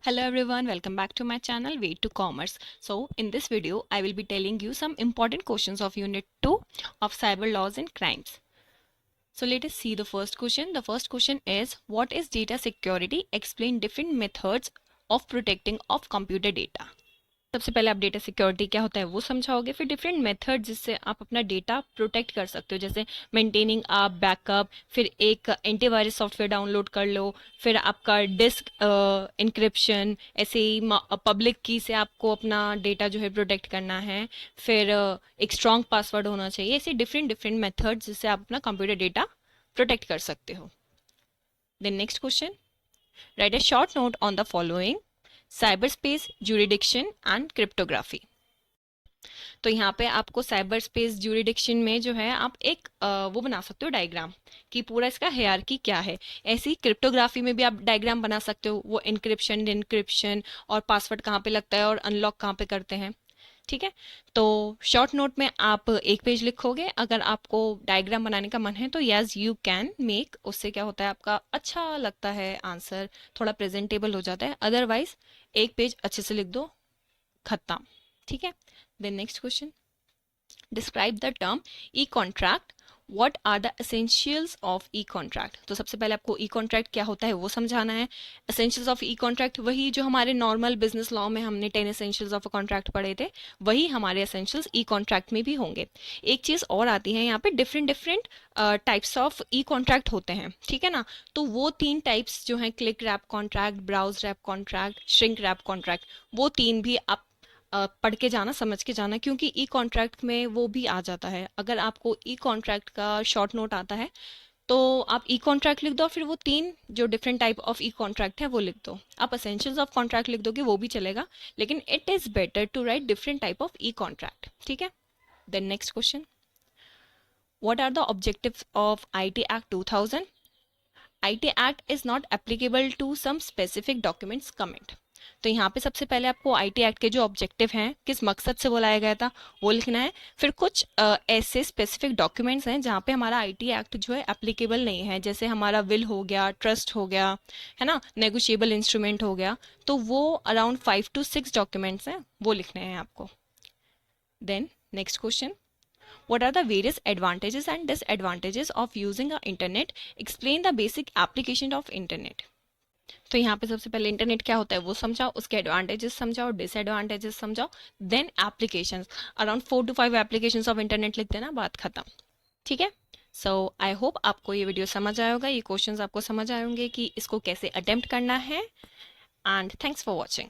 Hello everyone, welcome back to my channel Way to Commerce. So in this video I will be telling you some important questions of unit 2 of cyber laws and crimes. So let us see the first question. The first question is, what is data security? Explain different methods of protecting of computer data. सबसे पहले आप data security क्या होता है वो समझाओगे, फिर different method जिससे आप अपना डेटा प्रोटेक्ट कर सकते हो, जैसे मेंटेनिंग आप बैकअप, फिर एक एंटीवायरस सॉफ्टवेयर डाउनलोड कर लो, फिर आपका डिस्क इंक्रिप्शन, ऐसे ही पब्लिक की से आपको अपना डेटा जो है प्रोटेक्ट करना है, फिर एक स्ट्रॉन्ग पासवर्ड होना चाहिए। ऐसे डिफरेंट डिफरेंट मेथड जिससे आप अपना कंप्यूटर डेटा प्रोटेक्ट कर सकते हो। Then next question, write a short note on the following: cyber space, jurisdiction and cryptography. तो यहाँ पे आपको साइबर स्पेस ज्यूरिडिक्शन में जो है आप एक वो बना सकते हो डायग्राम कि पूरा इसका हायरार्की क्या है। ऐसे ही क्रिप्टोग्राफी में भी आप डायग्राम बना सकते हो, वो इंक्रिप्शन डिक्रिप्शन और पासवर्ड कहाँ पे लगता है और अनलॉक कहाँ पे करते हैं। ठीक है, तो शॉर्ट नोट में आप एक पेज लिखोगे। अगर आपको डायग्राम बनाने का मन है तो यस यू कैन मेक, उससे क्या होता है आपका अच्छा लगता है, आंसर थोड़ा प्रेजेंटेबल हो जाता है। अदरवाइज एक पेज अच्छे से लिख दो, खत्म। ठीक है, then next question, describe the term e contract, what are the essentials of e contract. तो सबसे पहले आपको ई कॉन्ट्रैक्ट क्या होता है वो समझाना है। एसेंशियल्स ऑफ ई कॉन्ट्रैक्ट वही जो हमारे नॉर्मल बिजनेस लॉ में हमने 10 एसेंशियल्स ऑफ अ कॉन्ट्रैक्ट पढ़े थे, वही हमारे एसेंशियल्स ई कॉन्ट्रैक्ट में भी होंगे। एक चीज और आती है यहाँ पे, different different types of e contract होते हैं। ठीक है ना, तो वो तीन टाइप्स जो हैं, click wrap contract, browse wrap contract, shrink wrap contract, वो तीन भी आप पढ़ के जाना, समझ के जाना, क्योंकि ई कॉन्ट्रैक्ट में वो भी आ जाता है। अगर आपको ई कॉन्ट्रैक्ट का शॉर्ट नोट आता है तो आप ई कॉन्ट्रैक्ट लिख दो, फिर वो तीन जो different type of e contract है वो लिख दो। आप एसेंशियल्स ऑफ कॉन्ट्रैक्ट लिख दोगे वो भी चलेगा, लेकिन it is better to write different type of e contract. ठीक है, then next question, what are the objectives of IT Act 2000? IT Act is not applicable to some specific documents comment. तो यहाँ पे सबसे पहले आपको IT एक्ट के जो ऑब्जेक्टिव हैं, किस मकसद से वो लाया गया था, वो लिखना है। फिर कुछ ऐसे स्पेसिफिक डॉक्यूमेंट्स हैं जहाँ पे हमारा IT एक्ट जो है एप्लीकेबल नहीं है, जैसे हमारा विल हो गया, ट्रस्ट हो गया, है ना, नेगोशिएबल इंस्ट्रूमेंट हो गया। तो वो अराउंड 5 to 6 डॉक्यूमेंट्स हैं, वो लिखने हैं आपको। Then next question, what are the various advantages and disadvantages of using a internet? Explain the basic application of internet. तो यहाँ पे सबसे पहले इंटरनेट क्या होता है वो समझाओ, उसके एडवांटेजेस समझाओ, डिसएडवांटेजेस समझाओ, then applications, around 4 to 5 applications of internet लिख देना, बात खत्म। ठीक है, सो आई होप आपको ये वीडियो समझ आया होगा, ये क्वेश्चंस आपको समझ आए होंगे कि इसको कैसे अटेम्प्ट करना है। And thanks for watching.